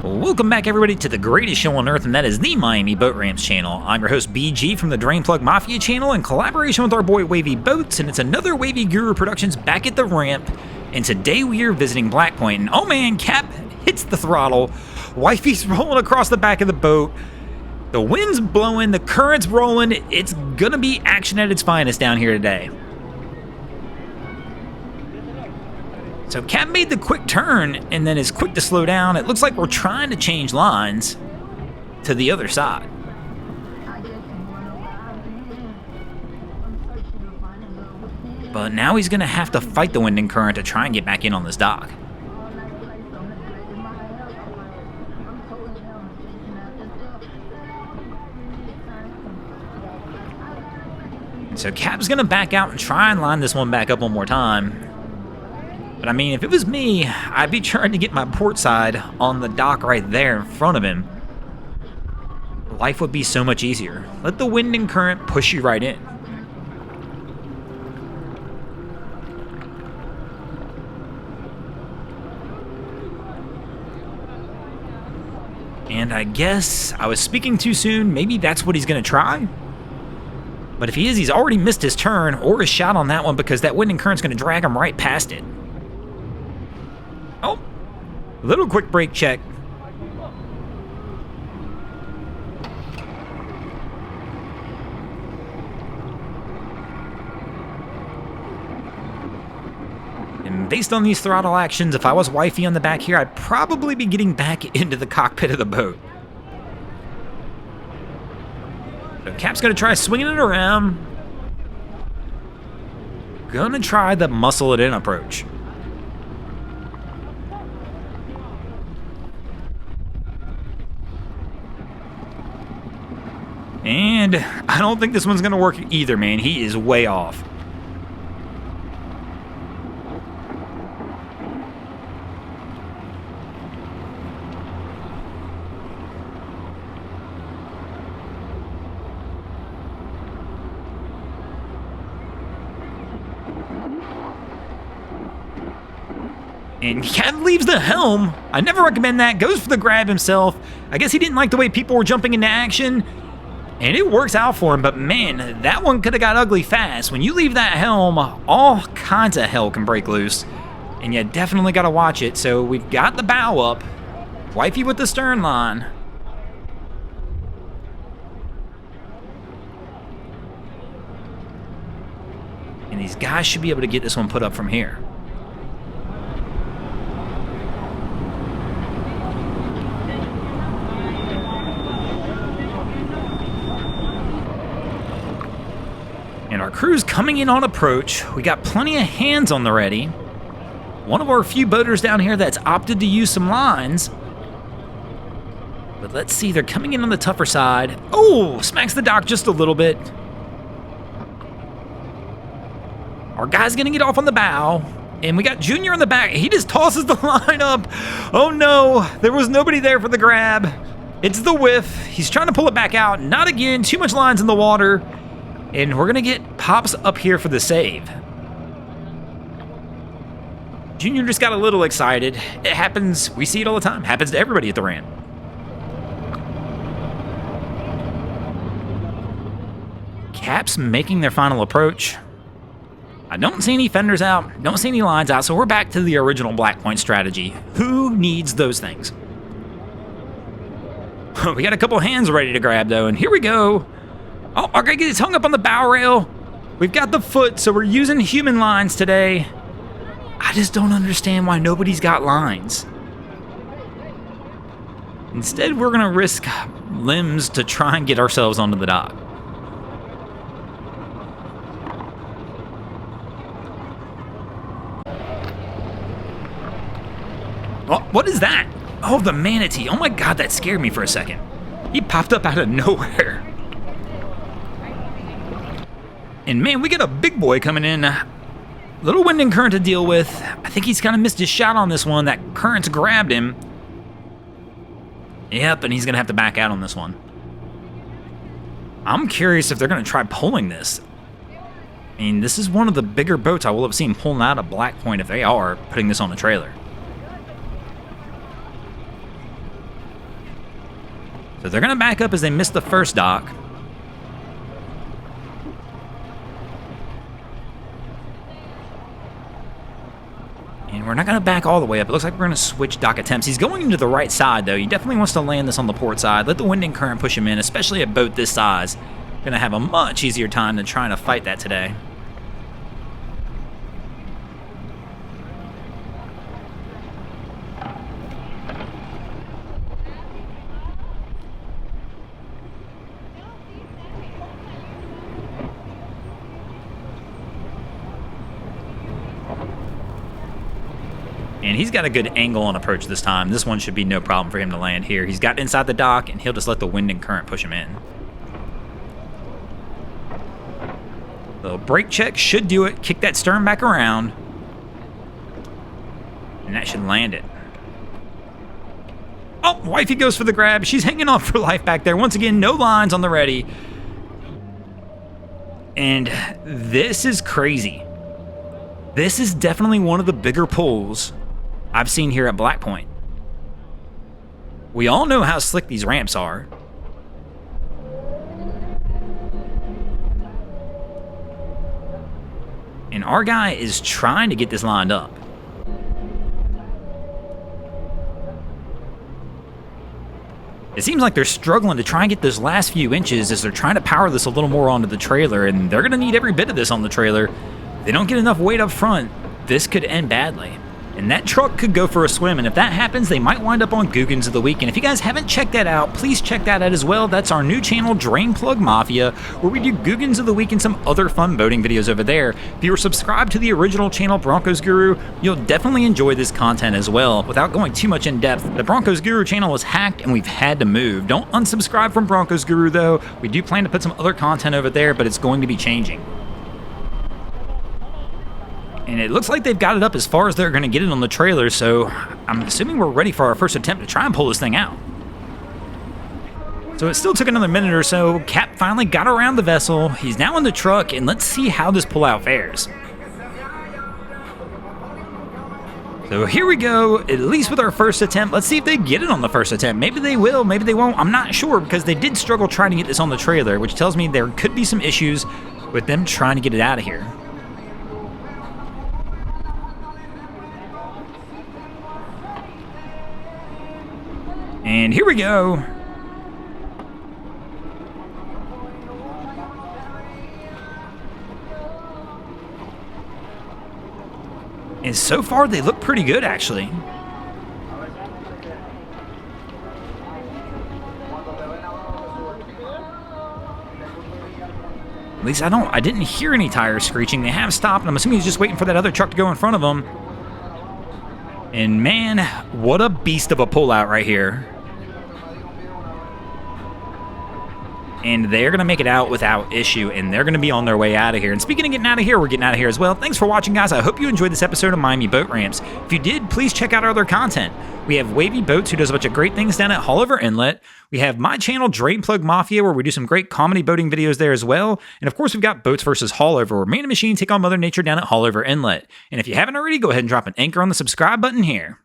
Welcome back, everybody, to the greatest show on earth, and that is the Miami Boat Ramps channel. I'm your host, BG, from the Drain Plug Mafia channel in collaboration with our boy Wavy Boats, and it's another Wavy Guru Productions back at the ramp. And today we are visiting Black Point, and oh man, Cap hits the throttle. Wifey's rolling across the back of the boat. The wind's blowing, the current's rolling. It's gonna be action at its finest down here today. So Cap made the quick turn and then is quick to slow down. It looks like we're trying to change lines to the other side. But now he's gonna have to fight the wind and current to try and get back in on this dock. And so Cap's gonna back out and try and line this one back up one more time. But I mean, if it was me, I'd be trying to get my port side on the dock right there in front of him. Life would be so much easier. Let the wind and current push you right in. And I guess I was speaking too soon. Maybe that's what he's gonna try. But if he is, he's already missed his turn or his shot on that one because that wind and current's gonna drag him right past it. Oh, a little quick brake check. And based on these throttle actions, if I was wifey on the back here, I'd probably be getting back into the cockpit of the boat. So Cap's gonna try swinging it around. Gonna try the muscle it in approach. And I don't think this one's gonna work either, man. He is way off. And Cap leaves the helm. I never recommend that. Goes for the grab himself. I guess he didn't like the way people were jumping into action. And it works out for him, but man, that one could have got ugly fast. When you leave that helm, all kinds of hell can break loose. And you definitely got to watch it. So we've got the bow up. Wifey with the stern line. And these guys should be able to get this one put up from here. And our crew's coming in on approach. We got plenty of hands on the ready. One of our few boaters down here that's opted to use some lines. But let's see, they're coming in on the tougher side. Oh, smacks the dock just a little bit. Our guy's gonna get off on the bow. And we got Junior on the back. He just tosses the line up. Oh no, there was nobody there for the grab. It's the whiff. He's trying to pull it back out. Not again, too much lines in the water. And we're gonna get Pops up here for the save. Junior just got a little excited. It happens, we see it all the time. Happens to everybody at the ramp. Cap's making their final approach. I don't see any fenders out, don't see any lines out, so we're back to the original Black Point strategy. Who needs those things? We got a couple hands ready to grab though, and here we go. Oh, our guy gets hung up on the bow rail. We've got the foot, so we're using human lines today. I just don't understand why nobody's got lines. Instead, we're gonna risk limbs to try and get ourselves onto the dock. Oh, what is that? Oh, the manatee. Oh my God, that scared me for a second. He popped up out of nowhere. And man, we got a big boy coming in. Little wind and current to deal with. I think he's kind of missed his shot on this one. That current's grabbed him. Yep, and he's going to have to back out on this one. I'm curious if they're going to try pulling this. I mean, this is one of the bigger boats I will have seen pulling out of Black Point if they are putting this on a trailer. So they're going to back up as they miss the first dock. And we're not going to back all the way up. It looks like we're going to switch dock attempts. He's going into the right side, though. He definitely wants to land this on the port side. Let the wind and current push him in, especially a boat this size. Going to have a much easier time than trying to fight that today. And he's got a good angle on approach this time. This one should be no problem for him to land here. He's got inside the dock, and he'll just let the wind and current push him in. Little brake check should do it. Kick that stern back around. And that should land it. Oh, wifey goes for the grab. She's hanging on for life back there. Once again, no lines on the ready. And this is crazy. This is definitely one of the bigger pulls I've seen here at Black Point. We all know how slick these ramps are. And our guy is trying to get this lined up. It seems like they're struggling to try and get those last few inches as they're trying to power this a little more onto the trailer, and they're going to need every bit of this on the trailer. If they don't get enough weight up front, this could end badly. And that truck could go for a swim, and if that happens, they might wind up on Googans of the Week. And if you guys haven't checked that out, please check that out as well. That's our new channel, Drain Plug Mafia, where we do Googans of the Week and some other fun boating videos over there. If you were subscribed to the original channel, Broncos Guru, you'll definitely enjoy this content as well. Without going too much in depth, the Broncos Guru channel was hacked, and we've had to move. Don't unsubscribe from Broncos Guru, though. We do plan to put some other content over there, but it's going to be changing. And it looks like they've got it up as far as they're going to get it on the trailer, so I'm assuming we're ready for our first attempt to try and pull this thing out. So it still took another minute or so. Cap finally got around the vessel. He's now in the truck, and let's see how this pullout fares. So here we go, at least with our first attempt. Let's see if they get it on the first attempt. Maybe they will, maybe they won't. I'm not sure, because they did struggle trying to get this on the trailer, which tells me there could be some issues with them trying to get it out of here. And here we go. And so far, they look pretty good, actually. At least I didn't hear any tires screeching. They have stopped, and I'm assuming he's just waiting for that other truck to go in front of him. And man, what a beast of a pullout right here. And they're going to make it out without issue, and they're going to be on their way out of here. And speaking of getting out of here, we're getting out of here as well. Thanks for watching, guys. I hope you enjoyed this episode of Miami Boat Ramps. If you did, please check out our other content. We have Wavy Boats, who does a bunch of great things down at Haulover Inlet. We have my channel, Drain Plug Mafia, where we do some great comedy boating videos there as well. And of course, we've got Boats vs. Haulover, where man and machine take on Mother Nature down at Haulover Inlet. And if you haven't already, go ahead and drop an anchor on the subscribe button here.